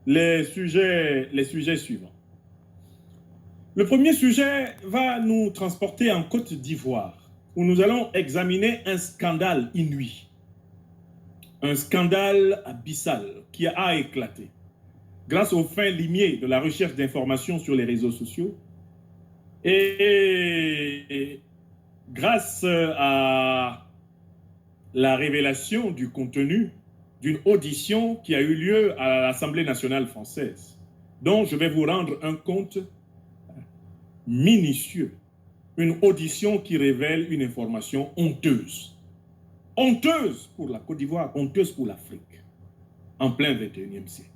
les sujets suivants. Le premier sujet va nous transporter en Côte d'Ivoire, où nous allons examiner un scandale inouï. Un scandale abyssal qui a éclaté. Grâce aux fins limiers de la recherche d'informations sur les réseaux sociaux et grâce à la révélation du contenu d'une audition qui a eu lieu à l'Assemblée nationale française, dont je vais vous rendre un compte minutieux. Une audition qui révèle une information honteuse. Honteuse pour la Côte d'Ivoire, honteuse pour l'Afrique, en plein 21e siècle.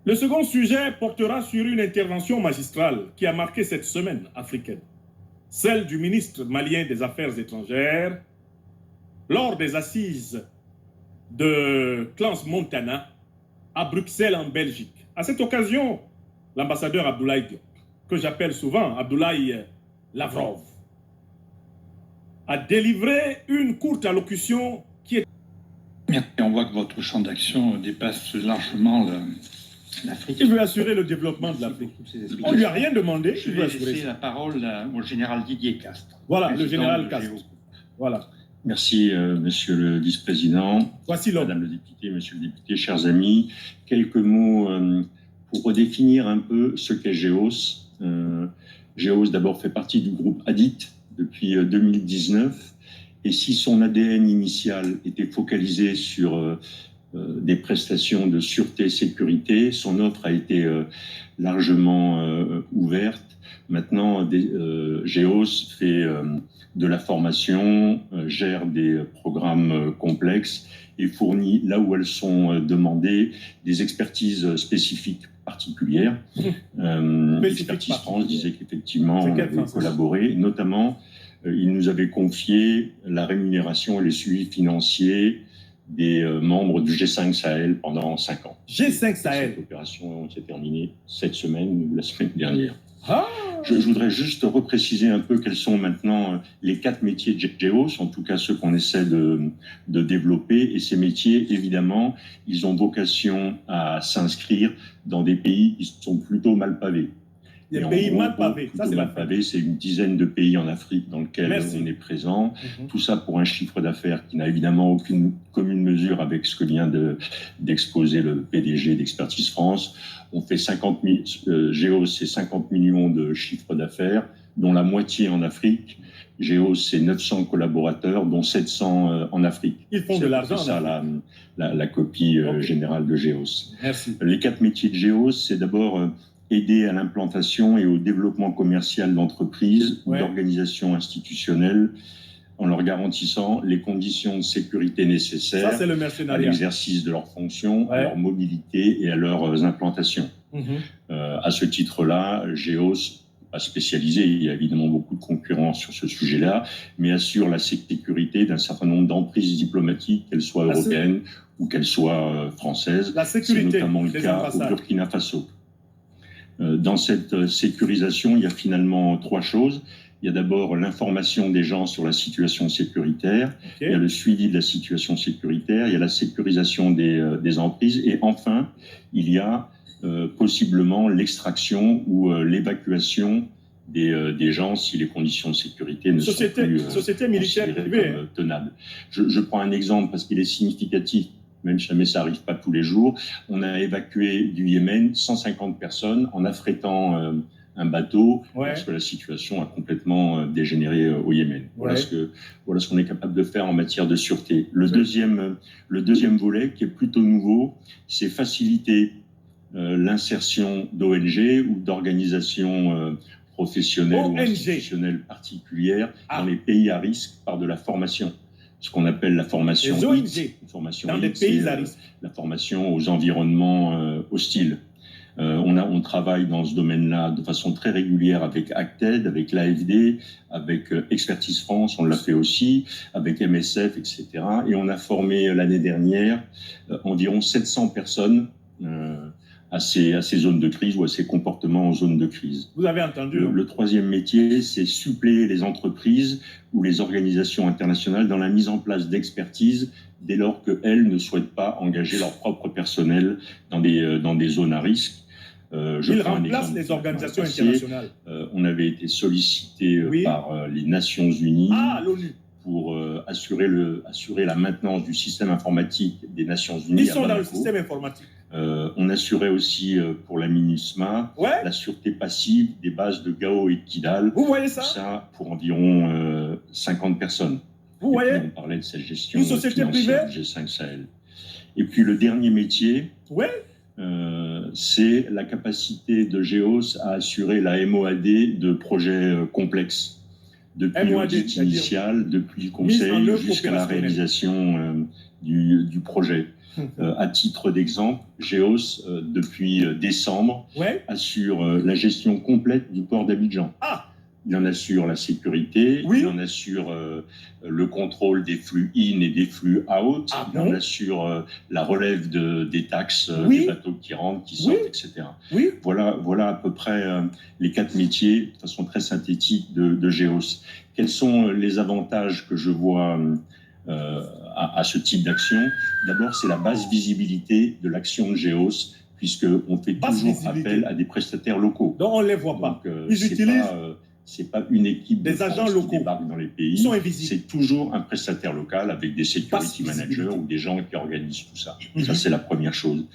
Le second sujet portera sur une intervention magistrale qui a marqué cette semaine africaine, celle du ministre malien des Affaires étrangères, lors des assises de Crans-Montana à Bruxelles en Belgique. À cette occasion, l'ambassadeur Abdoulaye Diop, que j'appelle souvent Abdoulaye Lavrov, a délivré une courte allocution qui est... On voit que votre champ d'action dépasse largement l'Afrique. Il veut assurer le développement de l'Afrique. On ne lui a rien demandé. Je vais laisser la parole au général Didier Castres. Voilà, le général Castres. Voilà. Merci, monsieur le vice-président. Voici l'homme. Madame le député, monsieur le député, chers amis. Quelques mots pour redéfinir un peu ce qu'est GEOS. GEOS, d'abord, fait partie du groupe ADIT depuis 2019. Et si son ADN initial était focalisé sur des prestations de sûreté et sécurité, son offre a été largement ouverte. Maintenant, GEOS fait de la formation, gère des programmes complexes et fournit, là où elles sont demandées, des expertises spécifiques particulières. Expertise France disait qu'effectivement, on avait collaboré. Notamment, il nous avait confié la rémunération et les suivis financiers des membres du G5 Sahel pendant 5 ans. G5 Sahel. Cette opération s'est terminée cette semaine ou la semaine dernière. Ah. Je voudrais juste repréciser un peu quels sont maintenant les 4 métiers de GEOS, en tout cas ceux qu'on essaie de développer. Et ces métiers, évidemment, ils ont vocation à s'inscrire dans des pays qui sont plutôt mal pavés. Des pays mal pavés. Ça, c'est mal pavé, c'est une dizaine de pays en Afrique dans lesquels on est présent. Tout ça pour un chiffre d'affaires qui n'a évidemment aucune commune mesure avec ce que vient d'exposer le PDG d'Expertise France. On fait GEOS, c'est 50 millions de chiffre d'affaires, dont la moitié en Afrique. GEOS, c'est 900 collaborateurs, dont 700 en Afrique. Ils font de l'argent. C'est ça la copie générale de GEOS. Merci. Les 4 métiers de GEOS, c'est d'abord aider à l'implantation et au développement commercial d'entreprises ou d'organisations institutionnelles en leur garantissant les conditions de sécurité nécessaires à l'exercice de leurs fonctions, à leur mobilité et à leurs implantations. À ce titre-là, GEOS a spécialisé, il y a évidemment beaucoup de concurrence sur ce sujet-là, mais assure la sécurité d'un certain nombre d'emprises diplomatiques, qu'elles soient européennes ou qu'elles soient françaises. La sécurité, c'est notamment le cas au Burkina Faso. Dans cette sécurisation, il y a finalement 3 choses. Il y a d'abord l'information des gens sur la situation sécuritaire, il y a le suivi de la situation sécuritaire, il y a la sécurisation des emprises, et enfin, il y a possiblement l'extraction ou l'évacuation des gens si les conditions de sécurité ne sont plus considérées comme tenables. Je prends un exemple parce qu'il est significatif. Même si jamais ça n'arrive pas tous les jours, on a évacué du Yémen 150 personnes en affrétant un bateau parce que la situation a complètement dégénéré au Yémen. Voilà ce qu'on est capable de faire en matière de sûreté. Le deuxième volet, qui est plutôt nouveau, c'est faciliter l'insertion d'ONG ou d'organisations professionnelles ou institutionnelles particulières dans les pays à risque par de la formation. Ce qu'on appelle la formation HIT. La formation aux environnements hostiles. On travaille dans ce domaine-là de façon très régulière avec Acted, avec l'AFD, avec Expertise France, on l'a fait aussi, avec MSF, etc. Et on a formé l'année dernière environ 700 personnes à ces zones de crise ou à ces comportements en zone de crise. Vous avez entendu. Le troisième métier, c'est suppléer les entreprises ou les organisations internationales dans la mise en place d'expertise dès lors qu'elles ne souhaitent pas engager leur propre personnel dans des zones à risque. Il remplace les organisations internationales. On avait été sollicité par les Nations Unies pour assurer la maintenance du système informatique des Nations Unies. Ils sont dans le système informatique. On assurait aussi pour la MINUSMA la sûreté passive des bases de Gao et de Kidal. Vous voyez ça? Ça pour environ 50 personnes. Vous voyez? On parlait de cette gestion une société privée du G5 Sahel. Et puis le dernier métier, c'est la capacité de GEOS à assurer la MOAD de projets complexes. Depuis l'audit initial, depuis le conseil jusqu'à la réalisation du projet. À titre d'exemple, GEOS, depuis décembre, assure la gestion complète du port d'Abidjan. Il en assure la sécurité, il en assure le contrôle des flux in et des flux out, il en assure la relève des taxes des bateaux qui rentrent, qui sortent, etc. Voilà à peu près les 4 métiers, de façon très synthétique, de GEOS. Quels sont les avantages que je vois à ce type d'action? D'abord, c'est la basse visibilité de l'action de GEOS, puisqu'on fait toujours appel à des prestataires locaux. Donc on ne les voit pas. Ils utilisent... C'est pas une équipe des agents locaux qui débarquent dans les pays. Ils sont invisibles. C'est toujours un prestataire local avec des security managers ou des gens qui organisent tout ça. Ça, c'est la première chose.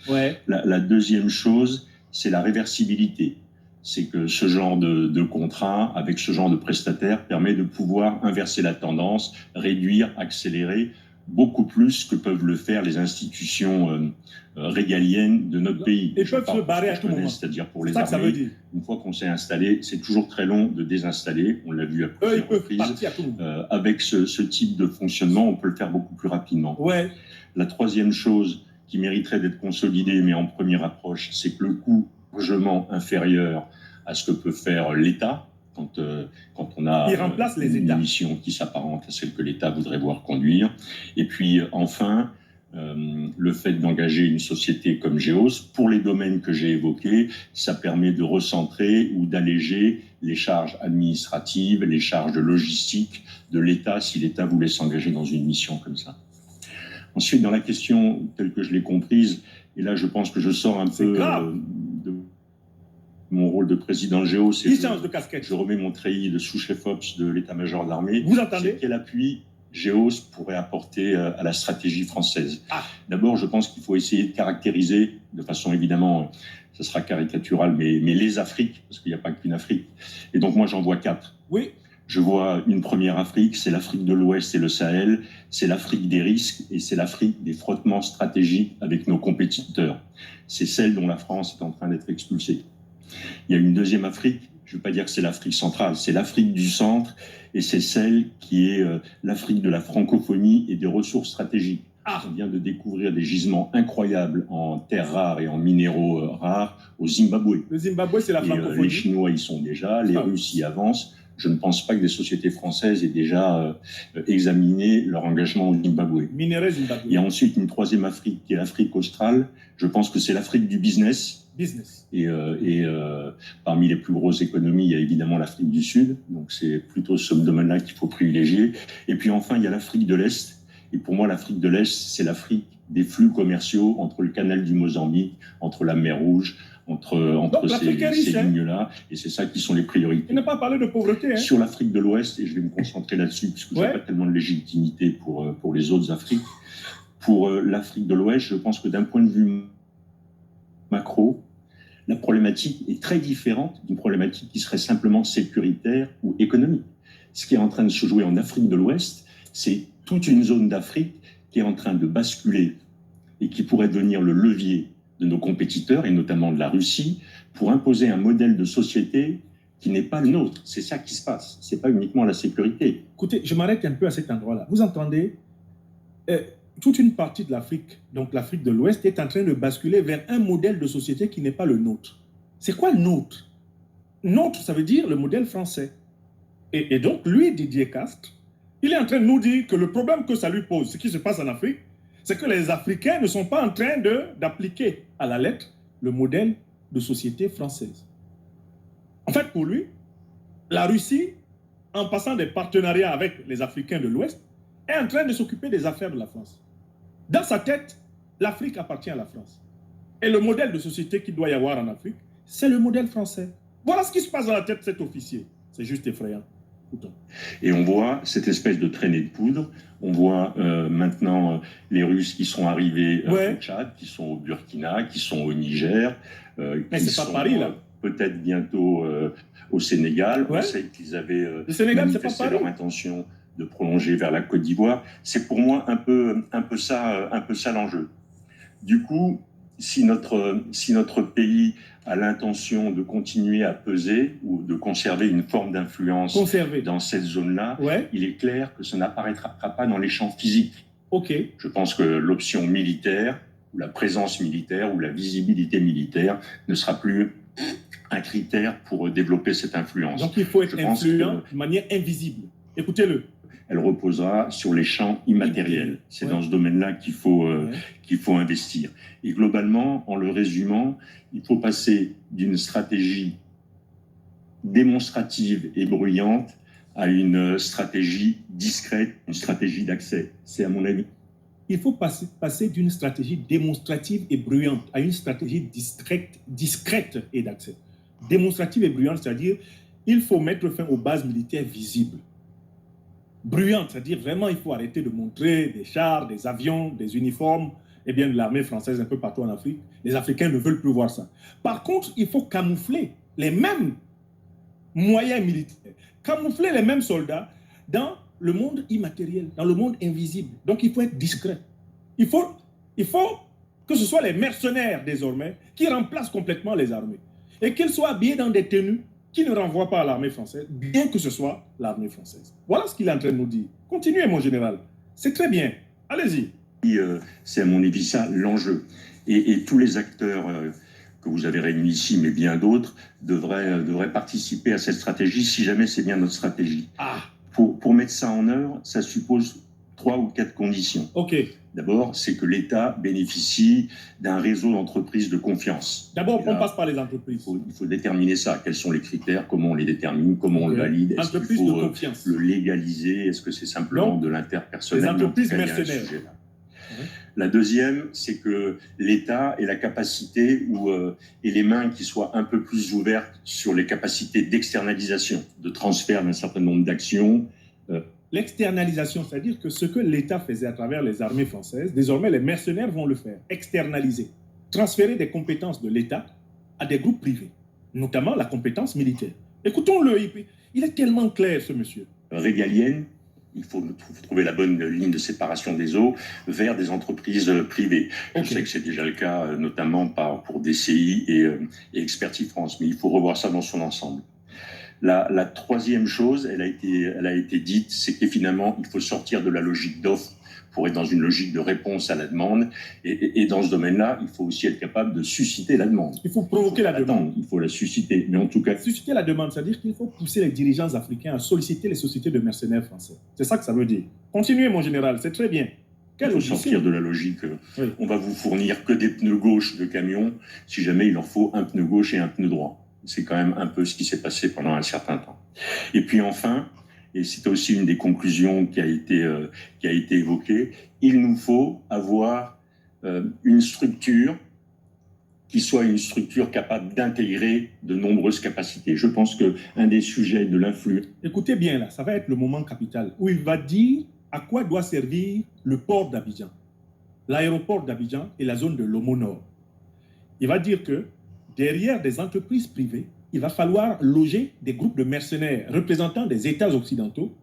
La deuxième chose, c'est la réversibilité. C'est que ce genre de contrat, avec ce genre de prestataire, permet de pouvoir inverser la tendance, réduire, accélérer beaucoup plus que peuvent le faire les institutions régaliennes de notre pays. Et peuvent se barrer à tout moment. C'est-à-dire pour les armées, une fois qu'on s'est installé, c'est toujours très long de désinstaller. On l'a vu à plusieurs reprises. Avec ce type de fonctionnement, on peut le faire beaucoup plus rapidement. La troisième chose qui mériterait d'être consolidée, mais en première approche, c'est que le coût est largement inférieur à ce que peut faire l'État. Quand on a une mission qui s'apparente à celle que l'État voudrait voir conduire. Et puis enfin, le fait d'engager une société comme GEOS, pour les domaines que j'ai évoqués, ça permet de recentrer ou d'alléger les charges administratives, les charges logistiques de l'État si l'État voulait s'engager dans une mission comme ça. Ensuite, dans la question telle que je l'ai comprise, et là je pense que je sors un peu de mon rôle de président de GEOS, je remets mon treillis de sous-chef ops de l'état-major d'armée. Vous entendez? Quel appui GEOS pourrait apporter à la stratégie française? D'abord, je pense qu'il faut essayer de caractériser, de façon évidemment, ça sera caricatural, mais les Afriques, parce qu'il n'y a pas qu'une Afrique. Et donc moi, j'en vois 4. Je vois une première Afrique, c'est l'Afrique de l'Ouest et le Sahel, c'est l'Afrique des risques et c'est l'Afrique des frottements stratégiques avec nos compétiteurs. C'est celle dont la France est en train d'être expulsée. Il y a une deuxième Afrique, je ne veux pas dire que c'est l'Afrique centrale, c'est l'Afrique du centre et c'est celle qui est l'Afrique de la francophonie et des ressources stratégiques. On vient de découvrir des gisements incroyables en terres rares et en minéraux rares au Zimbabwe. Le Zimbabwe, c'est la francophonie. Les Chinois y sont déjà, les Russes y avancent. Je ne pense pas que des sociétés françaises aient déjà examiné leur engagement au Zimbabwe. Zimbabwe. Il y a ensuite une troisième Afrique qui est l'Afrique australe. Je pense que c'est l'Afrique du business. Et parmi les plus grosses économies, il y a évidemment l'Afrique du Sud. Donc c'est plutôt ce domaine-là qu'il faut privilégier. Et puis enfin, il y a l'Afrique de l'Est. Et pour moi, l'Afrique de l'Est, c'est l'Afrique des flux commerciaux entre le canal du Mozambique, entre la mer Rouge, entre ces lignes-là. Et c'est ça qui sont les priorités. Il n'a pas parlé de pauvreté. Sur l'Afrique de l'Ouest, et je vais me concentrer là-dessus, puisque je n'ai pas tellement de légitimité pour les autres Afriques. Pour l'Afrique de l'Ouest, je pense que d'un point de vue macro, la problématique est très différente d'une problématique qui serait simplement sécuritaire ou économique. Ce qui est en train de se jouer en Afrique de l'Ouest, c'est toute une zone d'Afrique qui est en train de basculer et qui pourrait devenir le levier de nos compétiteurs, et notamment de la Russie, pour imposer un modèle de société qui n'est pas le nôtre. C'est ça qui se passe. Ce n'est pas uniquement la sécurité. Écoutez, je m'arrête un peu à cet endroit-là. Vous entendez toute une partie de l'Afrique, donc l'Afrique de l'Ouest, est en train de basculer vers un modèle de société qui n'est pas le nôtre. C'est quoi nôtre? Nôtre, ça veut dire le modèle français. Et donc, lui, Didier Castres, il est en train de nous dire que le problème que ça lui pose, ce qui se passe en Afrique, c'est que les Africains ne sont pas en train d'appliquer à la lettre le modèle de société française. En fait, pour lui, la Russie, en passant des partenariats avec les Africains de l'Ouest, est en train de s'occuper des affaires de la France. Dans sa tête, l'Afrique appartient à la France. Et le modèle de société qu'il doit y avoir en Afrique, c'est le modèle français. Voilà ce qui se passe dans la tête de cet officier. C'est juste effrayant. Et on voit cette espèce de traînée de poudre. On voit maintenant les Russes qui sont arrivés au Tchad, qui sont au Burkina, qui sont au Niger, mais qui c'est sont pas Paris, là. Peut-être bientôt au Sénégal. On sait qu'ils avaient manifesté leur intention de prolonger vers la Côte d'Ivoire. C'est pour moi un peu ça l'enjeu. Du coup, si notre pays a l'intention de continuer à peser ou de conserver une forme d'influence dans cette zone-là, il est clair que ça n'apparaîtra pas dans les champs physiques. Je pense que l'option militaire, ou la présence militaire, ou la visibilité militaire ne sera plus un critère pour développer cette influence. Donc il faut être influent de manière invisible. Écoutez-le. Elle reposera sur les champs immatériels. C'est dans ce domaine-là qu'il faut investir. Et globalement, en le résumant, il faut passer d'une stratégie démonstrative et bruyante à une stratégie discrète, une stratégie d'accès. C'est à mon avis. Il faut passer d'une stratégie démonstrative et bruyante à une stratégie discrète et d'accès. Démonstrative et bruyante, c'est-à-dire il faut mettre fin aux bases militaires visibles. Bruyante, c'est-à-dire vraiment il faut arrêter de montrer des chars, des avions, des uniformes, et bien de l'armée française un peu partout en Afrique. Les Africains ne veulent plus voir ça. Par contre, il faut camoufler les mêmes moyens militaires, camoufler les mêmes soldats dans le monde immatériel, dans le monde invisible. Donc il faut être discret. Il faut que ce soit les mercenaires désormais qui remplacent complètement les armées et qu'ils soient habillés dans des tenues qui ne renvoient pas à l'armée française, bien que ce soit l'armée française. Voilà ce qu'il est en train de nous dire. Continuez, mon général. C'est très bien. Allez-y. C'est à mon avis ça l'enjeu. Et tous les acteurs que vous avez réunis ici, mais bien d'autres, devraient participer à cette stratégie, si jamais c'est bien notre stratégie. Pour mettre ça en œuvre, ça suppose 3 ou 4 conditions. D'abord, c'est que l'État bénéficie d'un réseau d'entreprises de confiance. D'abord, on passe par les entreprises. Il faut déterminer ça. Quels sont les critères? Comment on les détermine? Comment on le valide? Est-ce qu'il faut le légaliser? Est-ce que c'est simplement de l'interpersonnel? Les entreprises mercenaires. La deuxième, c'est que l'État ait la capacité et les mains qui soient un peu plus ouvertes sur les capacités d'externalisation, de transfert d'un certain nombre d'actions. L'externalisation, c'est-à-dire que ce que l'État faisait à travers les armées françaises, désormais les mercenaires vont le faire, externaliser, transférer des compétences de l'État à des groupes privés, notamment la compétence militaire. Écoutons-le, il est tellement clair ce monsieur. Régalienne, il faut trouver la bonne ligne de séparation des eaux vers des entreprises privées. Je sais que c'est déjà le cas, notamment pour DCI et Expertise France, mais il faut revoir ça dans son ensemble. La troisième chose, elle a été dite, c'est que finalement, il faut sortir de la logique d'offre pour être dans une logique de réponse à la demande. Et dans ce domaine-là, il faut aussi être capable de susciter la demande. Il faut provoquer la demande. Il faut la susciter. Mais en tout cas... Susciter la demande, c'est-à-dire qu'il faut pousser les dirigeants africains à solliciter les sociétés de mercenaires français. C'est ça que ça veut dire. Continuez, mon général, c'est très bien. Il faut sortir de la logique. On va vous fournir que des pneus gauche de camion, si jamais il leur faut un pneu gauche et un pneu droit. C'est quand même un peu ce qui s'est passé pendant un certain temps. Et puis enfin, et c'est aussi une des conclusions qui a été évoquée, il nous faut avoir une structure qui soit une structure capable d'intégrer de nombreuses capacités. Je pense qu'un des sujets de l'influence... Écoutez bien là, ça va être le moment capital où il va dire à quoi doit servir le port d'Abidjan, l'aéroport d'Abidjan et la zone de l'Omo Nord. Il va dire que derrière des entreprises privées, il va falloir loger des groupes de mercenaires représentant des États occidentaux,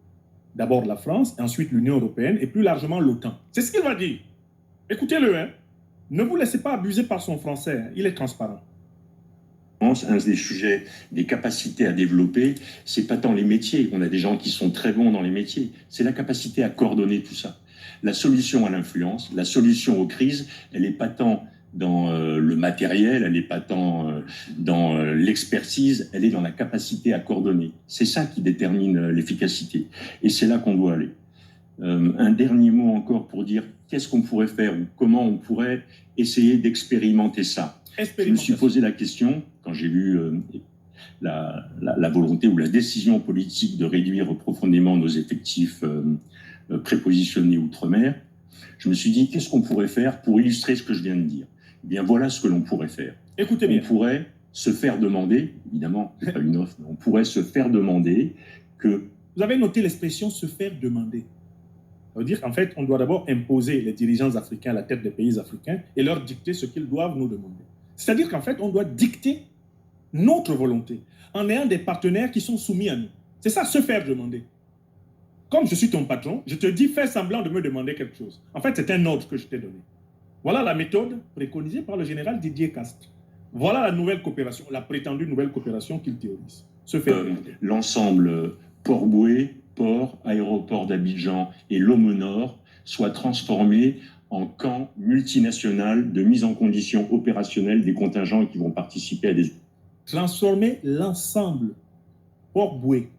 d'abord la France, ensuite l'Union européenne et plus largement l'OTAN. C'est ce qu'il va dire. Écoutez-le, hein. Ne vous laissez pas abuser par son français, hein. Il est transparent. Un des sujets, des capacités à développer, c'est pas tant les métiers. On a des gens qui sont très bons dans les métiers. C'est la capacité à coordonner tout ça. La solution à l'influence, la solution aux crises, elle n'est pas tant dans le matériel, elle n'est pas tant dans l'expertise, elle est dans la capacité à coordonner. C'est ça qui détermine l'efficacité. Et c'est là qu'on doit aller. Un dernier mot encore pour dire qu'est-ce qu'on pourrait faire ou comment on pourrait essayer d'expérimenter ça. Je me suis posé la question, quand j'ai vu la volonté ou la décision politique de réduire profondément nos effectifs prépositionnés outre-mer, je me suis dit, qu'est-ce qu'on pourrait faire pour illustrer ce que je viens de dire? Eh bien, voilà ce que l'on pourrait faire. Écoutez bien. On pourrait se faire demander, évidemment, ce n'est pas une offre, mais on pourrait se faire demander que... Vous avez noté l'expression « se faire demander ». Ça veut dire qu'en fait, on doit d'abord imposer les dirigeants africains à la tête des pays africains et leur dicter ce qu'ils doivent nous demander. C'est-à-dire qu'en fait, on doit dicter notre volonté en ayant des partenaires qui sont soumis à nous. C'est ça, se faire demander. Comme je suis ton patron, je te dis, fais semblant de me demander quelque chose. En fait, c'est un ordre que je t'ai donné. Voilà la méthode préconisée par le général Didier Castres. Voilà la nouvelle coopération, la prétendue nouvelle coopération qu'il théorise. Se faire demander. L'ensemble Port-Boué, port, aéroport d'Abidjan et Lomé Nord soient transformés en camps multinational de mise en condition opérationnelle des contingents qui vont participer à des... Transformer l'ensemble, Port-Boué,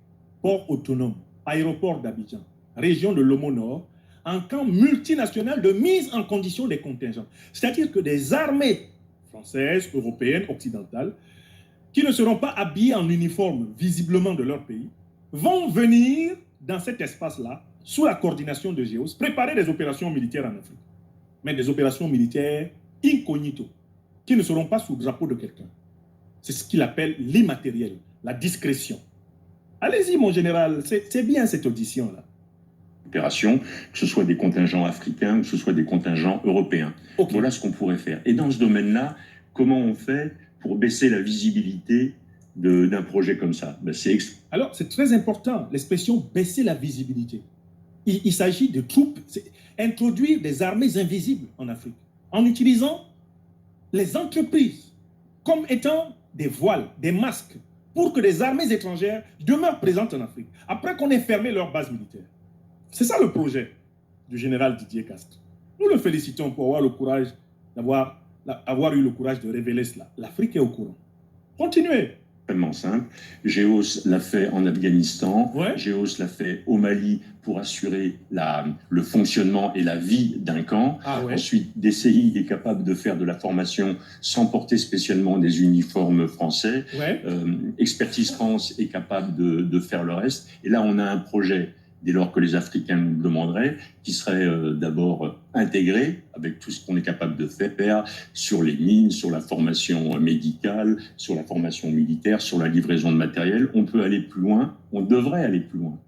port autonome, aéroport d'Abidjan, région de Lomé Nord, en camp multinational de mise en condition des contingents. C'est-à-dire que des armées françaises, européennes, occidentales, qui ne seront pas habillées en uniforme visiblement de leur pays, vont venir dans cet espace-là, sous la coordination de GEOS, préparer des opérations militaires en Afrique. Mais des opérations militaires incognito, qui ne seront pas sous le drapeau de quelqu'un. C'est ce qu'il appelle l'immatériel, la discrétion. Allez-y, mon général, c'est bien cette audition-là. Opération, que ce soit des contingents africains, que ce soit des contingents européens. Okay. Voilà ce qu'on pourrait faire. Et dans ce domaine-là, comment on fait pour baisser la visibilité d'un projet comme ça? Alors, c'est très important, l'expression « baisser la visibilité ». Il s'agit de troupes, introduire des armées invisibles en Afrique, en utilisant les entreprises comme étant des voiles, des masques, pour que des armées étrangères demeurent présentes en Afrique, après qu'on ait fermé leur base militaire. C'est ça le projet du général Didier Castres. Nous le félicitons pour avoir le courage d'avoir eu le courage de révéler cela. L'Afrique est au courant. Continuez. Extrêmement simple. GEOS l'a fait en Afghanistan, ouais. GEOS l'a fait au Mali pour assurer le fonctionnement et la vie d'un camp. Ah ouais. Ensuite, DCI est capable de faire de la formation sans porter spécialement des uniformes français. Ouais. Expertise France est capable de faire le reste. Et là, on a un projet, dès lors que les Africains nous le demanderaient, qui serait d'abord intégré avec tout ce qu'on est capable de faire sur les mines, sur la formation médicale, sur la formation militaire, sur la livraison de matériel. On peut aller plus loin, on devrait aller plus loin.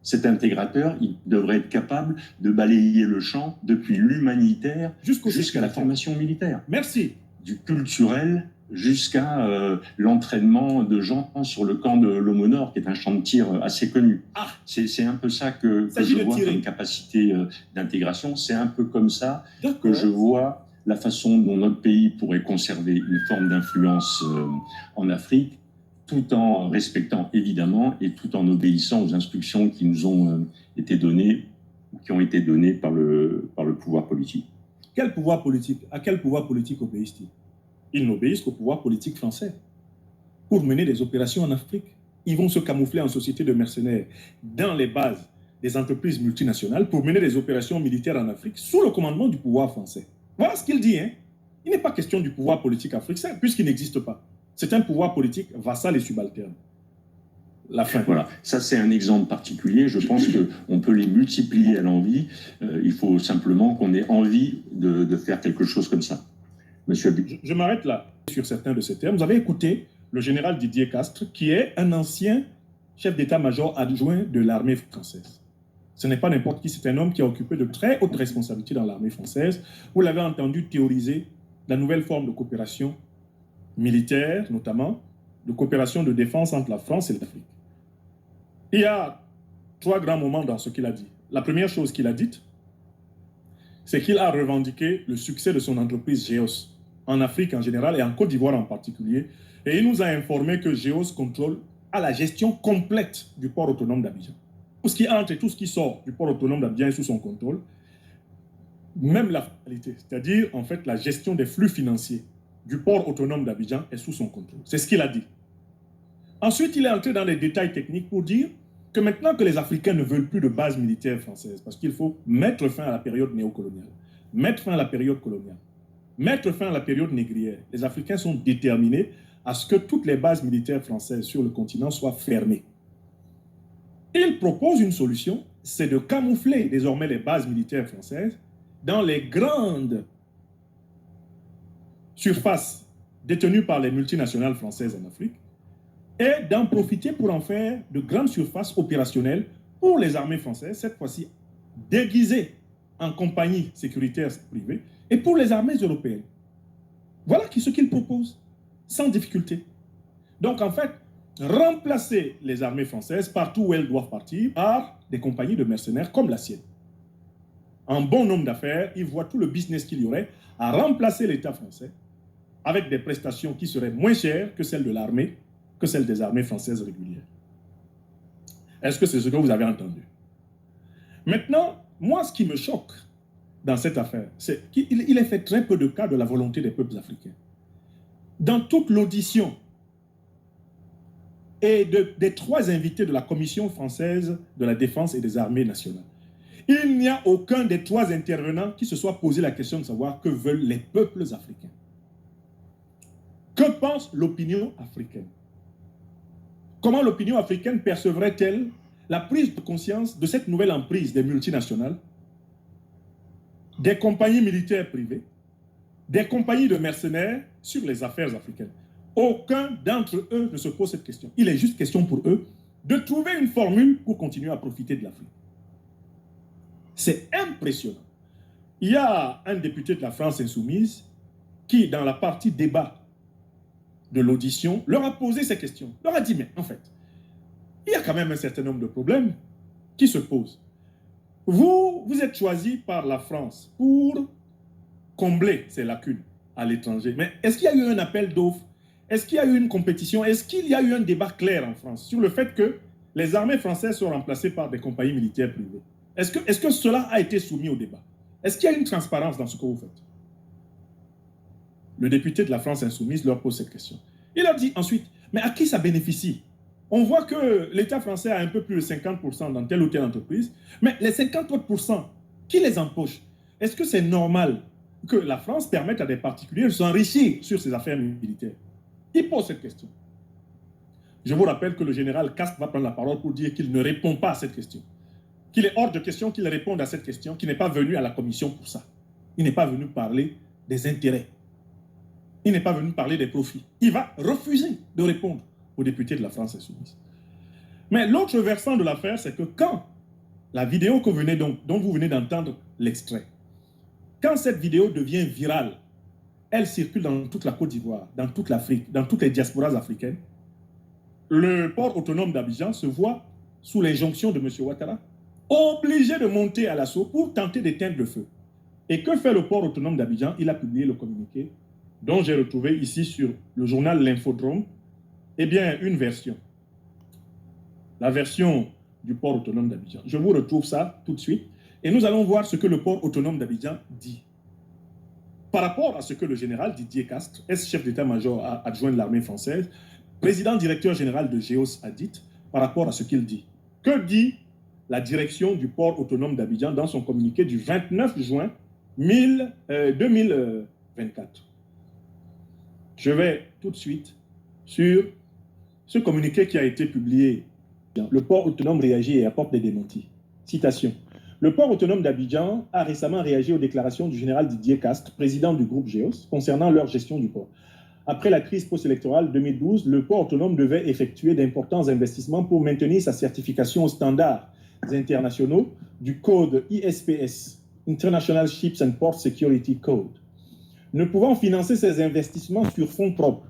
Cet intégrateur, il devrait être capable de balayer le champ depuis l'humanitaire jusqu'à la formation militaire. Merci. Du culturel jusqu'à l'entraînement de gens sur le camp de Lomé Nord, qui est un champ de tir assez connu. Ah. C'est un peu ça que je vois comme capacité d'intégration. C'est un peu comme ça que je vois la façon dont notre pays pourrait conserver une forme d'influence en Afrique, tout en respectant évidemment et tout en obéissant aux instructions qui nous ont été données, qui ont été données par le pouvoir politique. Quel pouvoir politique? À quel pouvoir politique obéissent-ils? Ils n'obéissent qu'au pouvoir politique français. Pour mener des opérations en Afrique, ils vont se camoufler en société de mercenaires dans les bases des entreprises multinationales pour mener des opérations militaires en Afrique sous le commandement du pouvoir français. Voilà ce qu'il dit. Hein? Il n'est pas question du pouvoir politique africain puisqu'il n'existe pas. C'est un pouvoir politique vassal et subalterne. La fin. Voilà, ça c'est un exemple particulier. Je pense qu'on peut les multiplier à l'envi. Il faut simplement qu'on ait envie de faire quelque chose comme ça. Monsieur... Je m'arrête là sur certains de ces termes. Vous avez écouté le général Didier Castres, qui est un ancien chef d'état-major adjoint de l'armée française. Ce n'est pas n'importe qui, c'est un homme qui a occupé de très hautes responsabilités dans l'armée française. Vous l'avez entendu théoriser la nouvelle forme de coopération militaire, notamment, de coopération de défense entre la France et l'Afrique. Il y a 3 grands moments dans ce qu'il a dit. La première chose qu'il a dite, c'est qu'il a revendiqué le succès de son entreprise GEOS, en Afrique en général et en Côte d'Ivoire en particulier. Et il nous a informé que GEOS contrôle à la gestion complète du port autonome d'Abidjan. Tout ce qui entre et tout ce qui sort du port autonome d'Abidjan est sous son contrôle. Même la finalité, c'est-à-dire en fait la gestion des flux financiers du port autonome d'Abidjan est sous son contrôle. C'est ce qu'il a dit. Ensuite, il est entré dans les détails techniques pour dire que maintenant que les Africains ne veulent plus de base militaire française, parce qu'il faut mettre fin à la période néocoloniale, mettre fin à la période coloniale, mettre fin à la période négrière, les Africains sont déterminés à ce que toutes les bases militaires françaises sur le continent soient fermées. Ils proposent une solution, c'est de camoufler désormais les bases militaires françaises dans les grandes surfaces détenues par les multinationales françaises en Afrique et d'en profiter pour en faire de grandes surfaces opérationnelles pour les armées françaises, cette fois-ci déguisées en compagnies sécuritaires privées, et pour les armées européennes. Voilà ce qu'ils proposent, sans difficulté. Donc en fait, remplacer les armées françaises partout où elles doivent partir par des compagnies de mercenaires comme la sienne. En bon nombre d'affaires, ils voient tout le business qu'il y aurait à remplacer l'État français avec des prestations qui seraient moins chères que celles de l'armée, que celles des armées françaises régulières. Est-ce que c'est ce que vous avez entendu? Maintenant, moi, ce qui me choque dans cette affaire, c'est qu'il est fait très peu de cas de la volonté des peuples africains. Dans toute l'audition et des 3 invités de la Commission française de la défense et des armées nationales, il n'y a aucun des 3 intervenants qui se soit posé la question de savoir que veulent les peuples africains. Que pense l'opinion africaine? Comment l'opinion africaine percevrait-elle la prise de conscience de cette nouvelle emprise des multinationales, des compagnies militaires privées, des compagnies de mercenaires sur les affaires africaines? Aucun d'entre eux ne se pose cette question. Il est juste question pour eux de trouver une formule pour continuer à profiter de l'Afrique. C'est impressionnant. Il y a un député de la France insoumise qui, dans la partie débat de l'audition, leur a posé ces questions. Leur a dit, mais en fait, il y a quand même un certain nombre de problèmes qui se posent. Vous êtes choisi par la France pour combler ces lacunes à l'étranger. Mais est-ce qu'il y a eu un appel d'offres? Est-ce qu'il y a eu une compétition? Est-ce qu'il y a eu un débat clair en France sur le fait que les armées françaises sont remplacées par des compagnies militaires privées? Est-ce que cela a été soumis au débat? Est-ce qu'il y a une transparence dans ce que vous faites? Le député de la France insoumise leur pose cette question. Il leur dit ensuite, mais à qui ça bénéficie? On voit que l'État français a un peu plus de 50% dans telle ou telle entreprise, mais les 50 autres %, qui les empoche? Est-ce que c'est normal que la France permette à des particuliers de s'enrichir sur ces affaires militaires? Il pose cette question. Je vous rappelle que le général Castres va prendre la parole pour dire qu'il ne répond pas à cette question. Qu'il est hors de question qu'il réponde à cette question, qu'il n'est pas venu à la commission pour ça. Il n'est pas venu parler des intérêts. Il n'est pas venu parler des profits. Il va refuser de répondre aux députés de la France insoumise. Mais l'autre versant de l'affaire, c'est que quand la vidéo que dont vous venez d'entendre l'extrait, quand cette vidéo devient virale, elle circule dans toute la Côte d'Ivoire, dans toute l'Afrique, dans toutes les diasporas africaines, le port autonome d'Abidjan se voit sous l'injonction de M. Ouattara, obligé de monter à l'assaut pour tenter d'éteindre le feu. Et que fait le port autonome d'Abidjan? Il a publié le communiqué dont j'ai retrouvé ici sur le journal L'Infodrome. Eh bien, une version. La version du port autonome d'Abidjan. Je vous retrouve ça tout de suite. Et nous allons voir ce que le port autonome d'Abidjan dit. Par rapport à ce que le général Didier Castres, ex-chef d'état-major adjoint de l'armée française, président directeur général de GEOS, a dit, par rapport à ce qu'il dit. Que dit la direction du port autonome d'Abidjan dans son communiqué du 29 juin 2024? Je vais tout de suite sur ce communiqué qui a été publié. Le port autonome réagit et apporte des démentis. Citation. Le port autonome d'Abidjan a récemment réagi aux déclarations du général Didier Castres, président du groupe GEOS, concernant leur gestion du port. Après la crise post-électorale 2012, le port autonome devait effectuer d'importants investissements pour maintenir sa certification aux standards internationaux du code ISPS, International Ships and Port Security Code. Ne pouvant financer ces investissements sur fonds propres,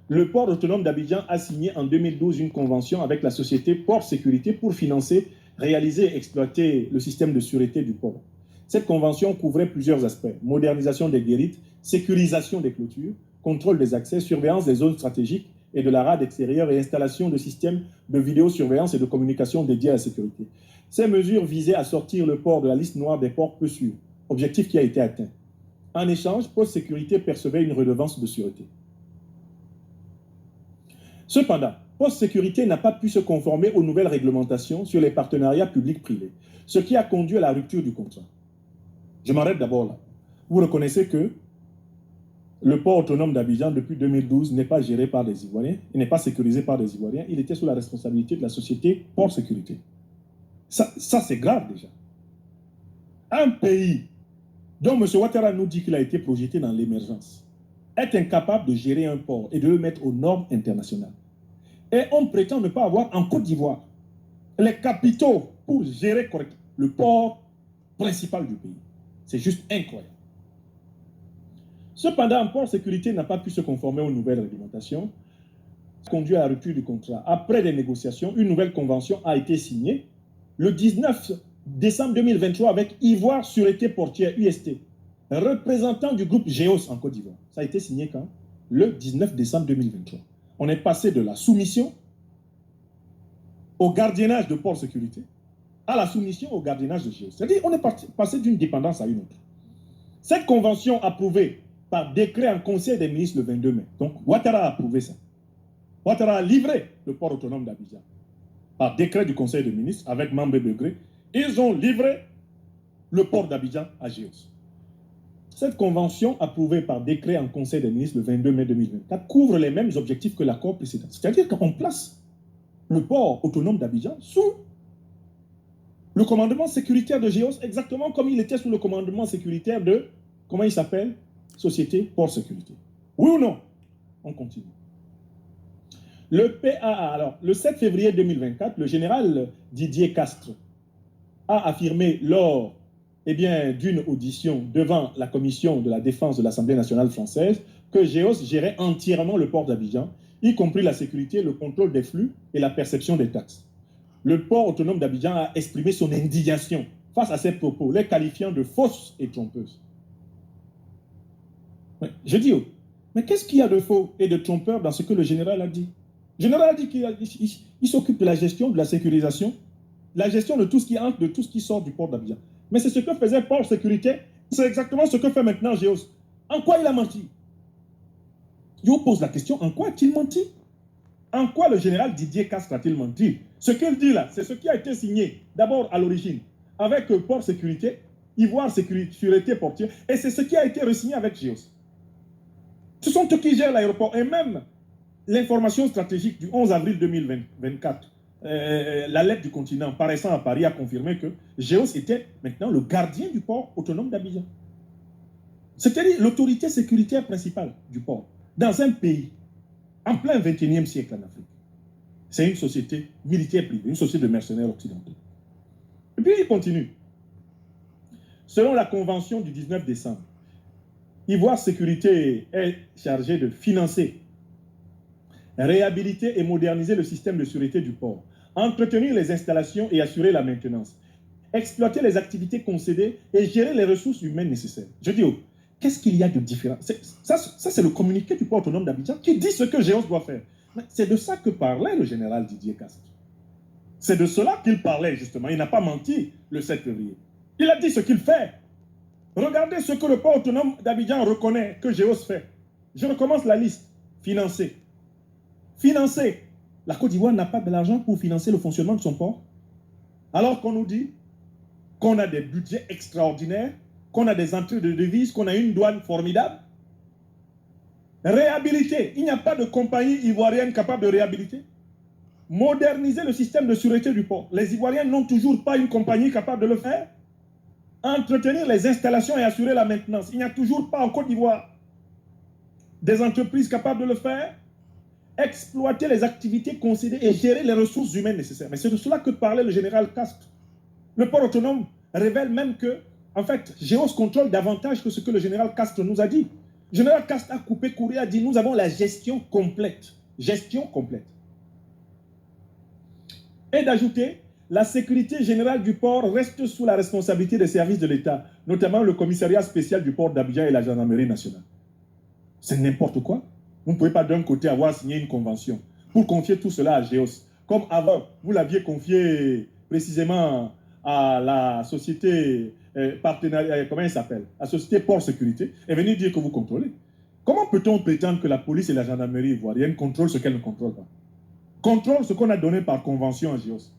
le port autonome d'Abidjan a signé en 2012 une convention avec la société Port Sécurité pour financer, réaliser et exploiter le système de sûreté du port. Cette convention couvrait plusieurs aspects: modernisation des guérites, sécurisation des clôtures, contrôle des accès, surveillance des zones stratégiques et de la rade extérieure et installation de systèmes de vidéosurveillance et de communication dédiés à la sécurité. Ces mesures visaient à sortir le port de la liste noire des ports peu sûrs, objectif qui a été atteint. En échange, Poste Sécurité percevait une redevance de sûreté. Cependant, Poste Sécurité n'a pas pu se conformer aux nouvelles réglementations sur les partenariats publics-privés, ce qui a conduit à la rupture du contrat. Je m'arrête d'abord là. Vous reconnaissez que Le port autonome d'Abidjan, depuis 2012, n'est pas géré par des Ivoiriens, il n'est pas sécurisé par des Ivoiriens, il était sous la responsabilité de la société Port Sécurité. Ça c'est grave déjà. Un pays dont M. Ouattara nous dit qu'il a été projeté dans l'émergence est incapable de gérer un port et de le mettre aux normes internationales. Et on prétend ne pas avoir en Côte d'Ivoire les capitaux pour gérer correctement le port principal du pays. C'est juste incroyable. Cependant, Port Sécurité n'a pas pu se conformer aux nouvelles réglementations, conduit à la rupture du contrat. Après des négociations, une nouvelle convention a été signée le 19 décembre 2023 avec Ivoire Sûreté Portière, UST, représentant du groupe GEOS en Côte d'Ivoire. Ça a été signé quand? Le 19 décembre 2023. On est passé de la soumission au gardiennage de Port Sécurité à la soumission au gardiennage de GEOS. C'est-à-dire qu'on est passé d'une dépendance à une autre. Cette convention approuvée par décret en Conseil des ministres le 22 mai. Donc, Ouattara a approuvé ça. Ouattara a livré le port autonome d'Abidjan par décret du Conseil des ministres avec Mambé Begré. Ils ont livré le port d'Abidjan à GEOS. Cette convention approuvée par décret en Conseil des ministres le 22 mai 2024 couvre les mêmes objectifs que l'accord précédent. C'est-à-dire qu'on place le port autonome d'Abidjan sous le commandement sécuritaire de GEOS, exactement comme il était sous le commandement sécuritaire de, comment il s'appelle? Société Port Sécurité. Oui ou non? On continue. Le PAA, alors, le 7 février 2024, le général Didier Castres a affirmé lors d'une audition devant la commission de la défense de l'Assemblée nationale française que GEOS gérait entièrement le port d'Abidjan, y compris la sécurité, le contrôle des flux et la perception des taxes. Le port autonome d'Abidjan a exprimé son indignation face à ces propos, les qualifiant de fausses et trompeuses. Je dis, mais qu'est-ce qu'il y a de faux et de trompeur dans ce que le général a dit? Le général a dit qu'il s'occupe de la gestion, de la sécurisation, la gestion de tout ce qui entre, de tout ce qui sort du port d'Abidjan. Mais c'est ce que faisait Port Sécurité, c'est exactement ce que fait maintenant GEOS. En quoi il a menti? Je vous pose la question, en quoi a-t-il menti? En quoi le général Didier Castres a-t-il menti? Ce qu'il dit là, c'est ce qui a été signé d'abord à l'origine avec Port Sécurité, Ivoire Sûreté Portière, et c'est ce qui a été re-signé avec GEOS. Ce sont eux qui gèrent l'aéroport. Et même l'information stratégique du 11 avril 2024, la lettre du continent paraissant à Paris a confirmé que GEOS était maintenant le gardien du port autonome d'Abidjan. C'est-à-dire l'autorité sécuritaire principale du port dans un pays en plein 21e siècle en Afrique. C'est une société militaire privée, une société de mercenaires occidentaux. Et puis il continue. Selon la convention du 19 décembre, Ivoire Sécurité est chargé de financer, réhabiliter et moderniser le système de sûreté du port, entretenir les installations et assurer la maintenance, exploiter les activités concédées et gérer les ressources humaines nécessaires. Je dis, qu'est-ce qu'il y a de différent? Ça c'est le communiqué du port autonome d'Abidjan qui dit ce que GEOS doit faire. C'est de ça que parlait le général Didier Castres. C'est de cela qu'il parlait, justement. Il n'a pas menti le 7 février. Il a dit ce qu'il fait. Regardez ce que le port autonome d'Abidjan reconnaît que GEOS fait. Je recommence la liste. Financer. Financer. La Côte d'Ivoire n'a pas de l'argent pour financer le fonctionnement de son port. Alors qu'on nous dit qu'on a des budgets extraordinaires, qu'on a des entrées de devises, qu'on a une douane formidable. Réhabiliter. Il n'y a pas de compagnie ivoirienne capable de réhabiliter. Moderniser le système de sûreté du port. Les Ivoiriens n'ont toujours pas une compagnie capable de le faire. Entretenir les installations et assurer la maintenance. Il n'y a toujours pas en Côte d'Ivoire des entreprises capables de le faire. Exploiter les activités concédées et gérer les ressources humaines nécessaires. Mais c'est de cela que parlait le général Castres. Le port autonome révèle même que, en fait, GEOS contrôle davantage que ce que le général Castres nous a dit. Le général Castres a coupé court et a dit, nous avons la gestion complète. Gestion complète. Et d'ajouter, la sécurité générale du port reste sous la responsabilité des services de l'État, notamment le commissariat spécial du port d'Abidjan et la gendarmerie nationale. C'est n'importe quoi. Vous ne pouvez pas d'un côté avoir signé une convention pour confier tout cela à GEOS. Comme avant, vous l'aviez confié précisément à la société partenariat, comment elle s'appelle? La société Port Sécurité, et venir dire que vous contrôlez. Comment peut-on prétendre que la police et la gendarmerie ivoirienne contrôlent ce qu'elles ne contrôlent pas? Contrôle ce qu'on a donné par convention à GEOS.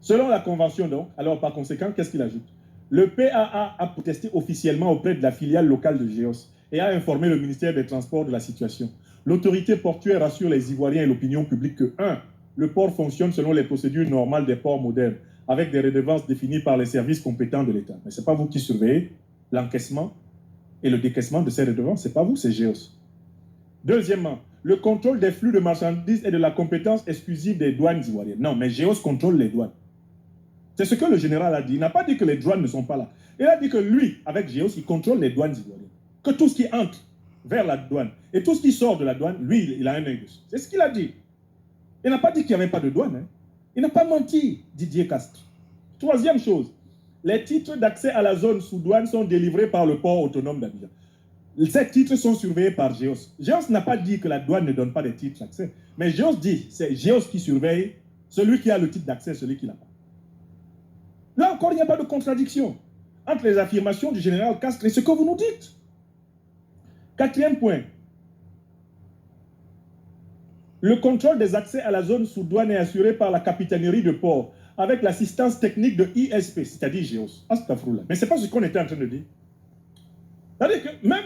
Selon la convention, donc, alors par conséquent, qu'est-ce qu'il ajoute? Le PAA a protesté officiellement auprès de la filiale locale de GEOS et a informé le ministère des Transports de la situation. L'autorité portuaire rassure les Ivoiriens et l'opinion publique que 1. Le port fonctionne selon les procédures normales des ports modernes, avec des redevances définies par les services compétents de l'État. Mais ce n'est pas vous qui surveillez l'encaissement et le décaissement de ces redevances, ce n'est pas vous, c'est GEOS. Deuxièmement, le contrôle des flux de marchandises est de la compétence exclusive des douanes ivoiriennes. Non, mais GEOS contrôle les douanes. C'est ce que le général a dit. Il n'a pas dit que les douanes ne sont pas là. Il a dit que lui, avec GEOS, il contrôle les douanes ivoiriennes. Que tout ce qui entre vers la douane et tout ce qui sort de la douane, lui, il a un œil dessus. C'est ce qu'il a dit. Il n'a pas dit qu'il n'y avait pas de douane. Hein. Il n'a pas menti, Didier Castres. Troisième chose, les titres d'accès à la zone sous douane sont délivrés par le port autonome d'Abidjan. Ces titres sont surveillés par GEOS. GEOS n'a pas dit que la douane ne donne pas de titres d'accès, mais GEOS dit, c'est GEOS qui surveille celui qui a le titre d'accès et celui qui l'a pas. Là encore, il n'y a pas de contradiction entre les affirmations du général Castres et ce que vous nous dites. Quatrième point. Le contrôle des accès à la zone sous douane est assuré par la capitainerie de port avec l'assistance technique de ISP, c'est-à-dire GEOS. Astafroula. Mais ce n'est pas ce qu'on était en train de dire. C'est-à-dire que même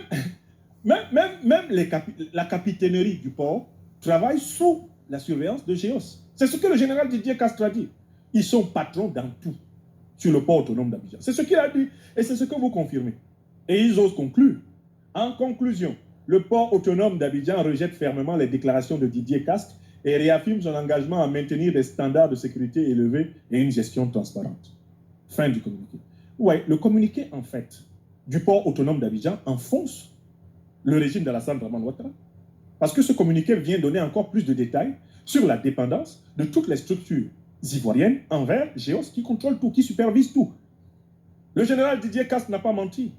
la capitainerie du port travaille sous la surveillance de GEOS. C'est ce que le général Didier Castres a dit. Ils sont patrons dans tout sur le port autonome d'Abidjan. C'est ce qu'il a dit et c'est ce que vous confirmez. Et ils osent conclure. En conclusion, le port autonome d'Abidjan rejette fermement les déclarations de Didier Castres et réaffirme son engagement à maintenir des standards de sécurité élevés et une gestion transparente. Fin du communiqué. Oui, le communiqué, en fait, du port autonome d'Abidjan enfonce le régime d'Alassane Dramane Ouattara. Parce que ce communiqué vient donner encore plus de détails sur la dépendance de toutes les structures ivoiriennes envers GEOS qui contrôle tout, qui supervise tout. Le général Didier Castres n'a pas menti.